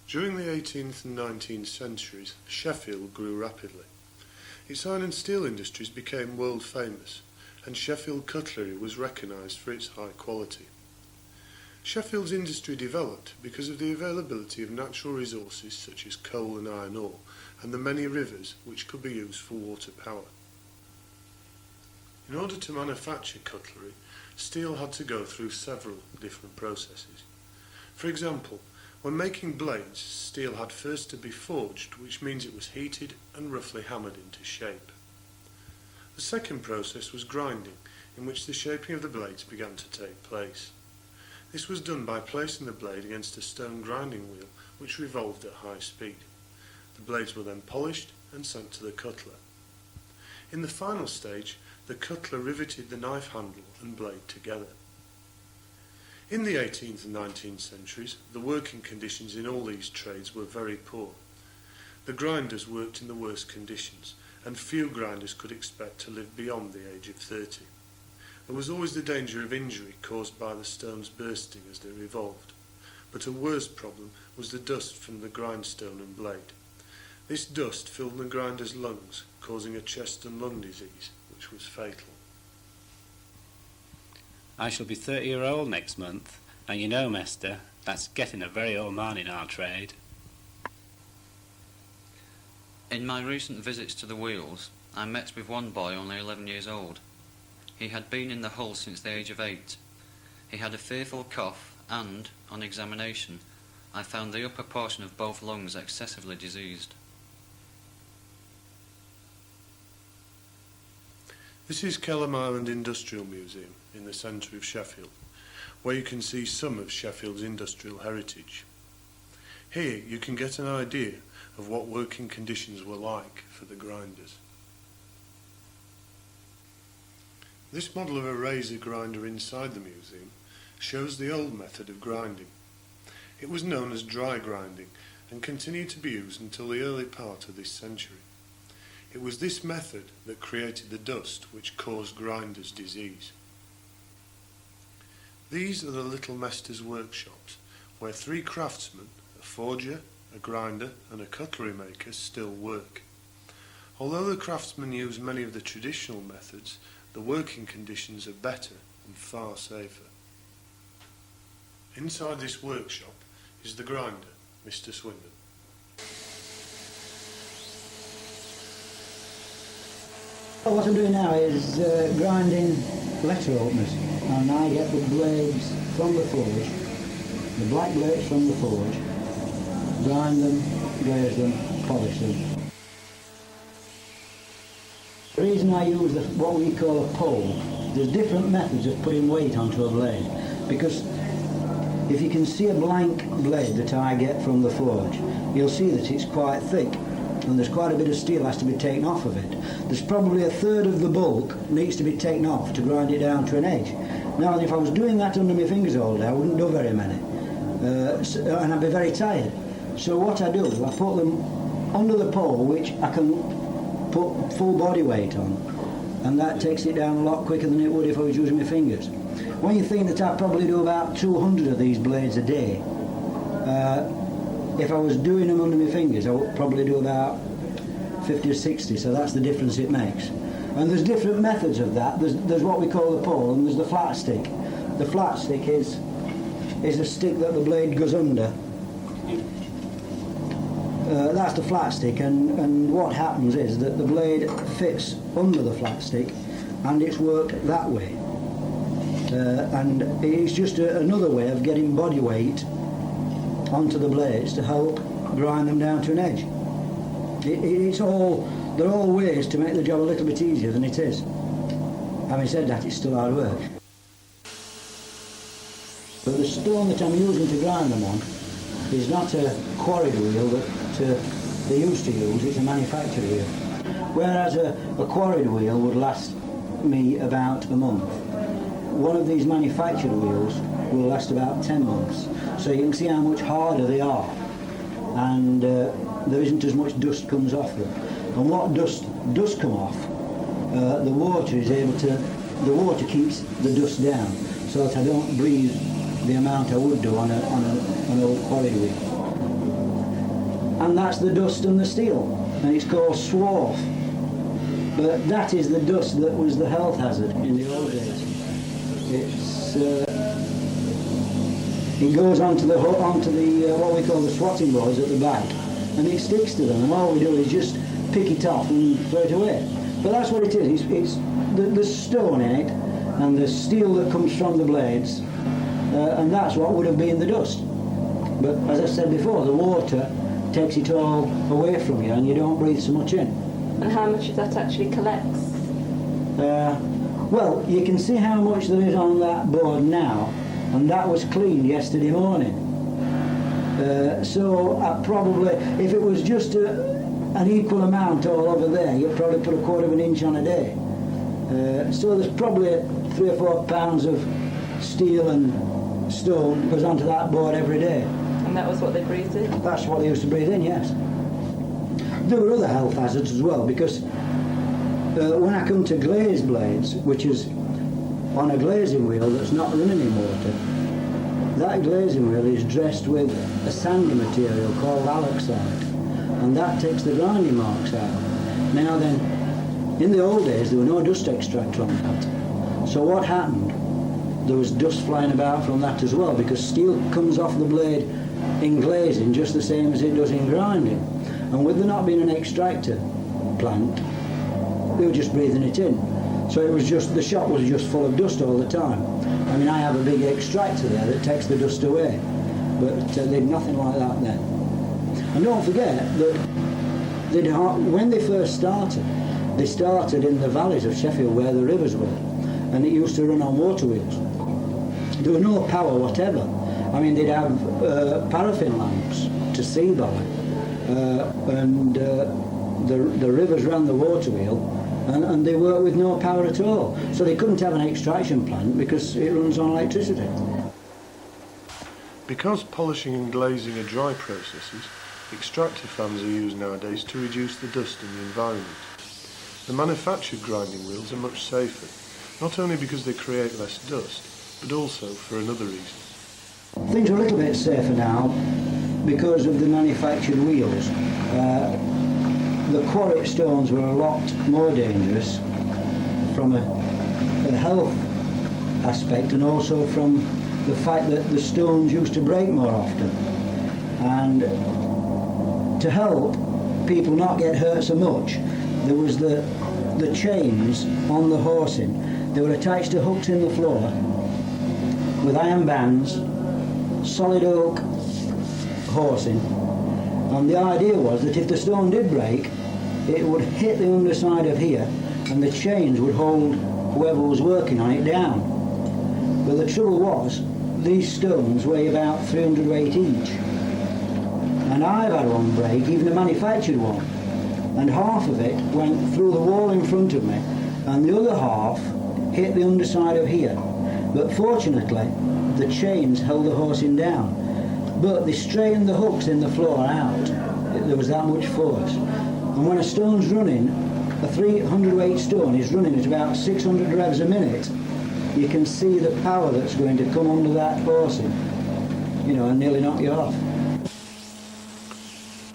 During the 18th and 19th centuries, Sheffield grew rapidly. Its iron and steel industries became world famous, and Sheffield cutlery was recognised for its high quality. Sheffield's industry developed because of the availability of natural resources such as coal and iron ore, and the many rivers which could be used for water power. In order to manufacture cutlery, steel had to go through several different processes. For example, when making blades, steel had first to be forged, which means it was heated and roughly hammered into shape. The second process was grinding, in which the shaping of the blades began to take place. This was done by placing the blade against a stone grinding wheel which revolved at high speed. The blades were then polished and sent to the cutler. In the final stage, the cutler riveted the knife handle and blade together. In the 18th and 19th centuries, the working conditions in all these trades were very poor. The grinders worked in the worst conditions, and few grinders could expect to live beyond the age of 30. There was always the danger of injury caused by the stones bursting as they revolved, but a worse problem was the dust from the grindstone and blade. This dust filled the grinder's lungs, causing a chest and lung disease, which was fatal. I shall be 30-year-old next month, and you know, Mester, that's getting a very old man in our trade. In my recent visits to the wheels, I met with one boy only 11 years old. He had been in the hull since the age of 8. He had a fearful cough and, on examination, I found the upper portion of both lungs excessively diseased. This is Kelham Island Industrial Museum in the centre of Sheffield, where you can see some of Sheffield's industrial heritage. Here you can get an idea of what working conditions were like for the grinders. This model of a razor grinder inside the museum shows the old method of grinding. It was known as dry grinding and continued to be used until the early part of this century. It was this method that created the dust which caused grinders' disease. These are the Little Mester's workshops, where 3 craftsmen, a forger, a grinder and a cutlery maker still work. Although the craftsmen use many of the traditional methods, the working conditions are better and far safer. Inside this workshop is the grinder, Mr. Swindon. What I'm doing now is grinding letter openers, and I get the blades from the forge, the black blades from the forge, grind them, glaze them, polish them. The reason I use what we call a pole, there's different methods of putting weight onto a blade, because if you can see a blank blade that I get from the forge, you'll see that it's quite thick, and there's quite a bit of steel has to be taken off of it. There's probably a third of the bulk needs to be taken off to grind it down to an edge. Now, if I was doing that under my fingers all day, I wouldn't do very many, and I'd be very tired. So what I do, I put them under the pole, which I can put full body weight on, and that takes it down a lot quicker than it would if I was using my fingers. When you think that I probably do about 200 of these blades a day, if I was doing them under my fingers, I would probably do about 50 or 60, so that's the difference it makes. And there's different methods of that. There's what we call the pole, and there's the flat stick. The flat stick is a stick that the blade goes under. That's the flat stick, and what happens is that the blade fits under the flat stick, and it's worked that way. And it's just another way of getting body weight onto the blades to help grind them down to an edge. They're all ways to make the job a little bit easier than it is. Having said that, it's still hard work. But the stone that I'm using to grind them on is not a quarried wheel that they used to use, it's a manufactured wheel. Whereas a quarried wheel would last me about a month. One of these manufactured wheels will last about 10 months. So you can see how much harder they are, and there isn't as much dust comes off them. And what dust does come off, the water keeps the dust down, so that I don't breathe the amount I would do on an old quarried wheel. and that's the dust and the steel, and it's called swarf. But that is the dust that was the health hazard in the old days. It goes onto the what we call the swatting boards at the back, and it sticks to them, and all we do is just pick it off and throw it away. But that's what it is. It's the stone in it and the steel that comes from the blades, and that's what would have been the dust. But as I said before, the water takes it all away from you, and you don't breathe so much in. And how much of that actually collects? Well, you can see how much there is on that board now, and that was cleaned yesterday morning. So probably, if it was just an equal amount all over there, you'd probably put a quarter of an inch on a day. So there's probably 3 or 4 pounds of steel and stone goes onto that board every day. And that was what they breathed in? That's what they used to breathe in, yes. There were other health hazards as well, because when I come to glazed blades, which is on a glazing wheel that's not running in water, that glazing wheel is dressed with a sandy material called alloxide, and that takes the grinding marks out. Now then, in the old days there were no dust extractor on that. So what happened? There was dust flying about from that as well, because steel comes off the blade in glazing just the same as it does in grinding. And with there not being an extractor plant, they were just breathing it in. So it was just, the shop was just full of dust all the time. I mean, I have a big extractor there that takes the dust away, but they'd nothing like that then. And don't forget that when they first started, they started in the valleys of Sheffield where the rivers were, and it used to run on water wheels. There was no power whatever. I mean, they'd have paraffin lamps to see by, and the rivers ran the water wheel, and they worked with no power at all. So they couldn't have an extraction plant because it runs on electricity. Because polishing and glazing are dry processes, extractor fans are used nowadays to reduce the dust in the environment. The manufactured grinding wheels are much safer, not only because they create less dust, but also for another reason. Things are a little bit safer now because of the manufactured wheels. The quarried stones were a lot more dangerous from a health aspect, and also from the fact that the stones used to break more often. And to help people not get hurt so much, there was the chains on the horsing. They were attached to hooks in the floor with iron bands, solid oak horsing, and the idea was that if the stone did break, it would hit the underside of here, and the chains would hold whoever was working on it down. But the trouble was, these stones weigh about 300 weight each, and I've had one break, even a manufactured one, and half of it went through the wall in front of me, and the other half hit the underside of here. But fortunately, the chains held the horsing down, but they straightened the hooks in the floor out. There was that much force. And when a stone's running, a 300 weight stone is running at about 600 revs a minute, you can see the power that's going to come under that horsing, and nearly knock you off.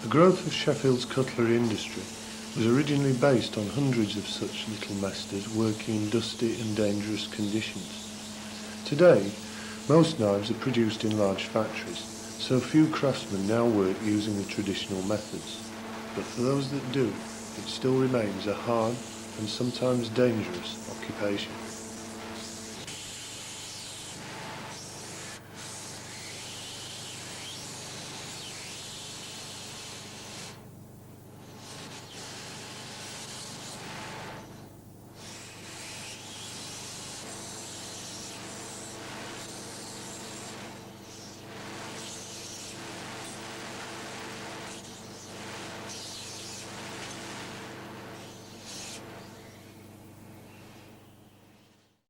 The growth of Sheffield's cutlery industry was originally based on hundreds of such little masters working in dusty and dangerous conditions. Today, most knives are produced in large factories, so few craftsmen now work using the traditional methods. But for those that do, it still remains a hard and sometimes dangerous occupation.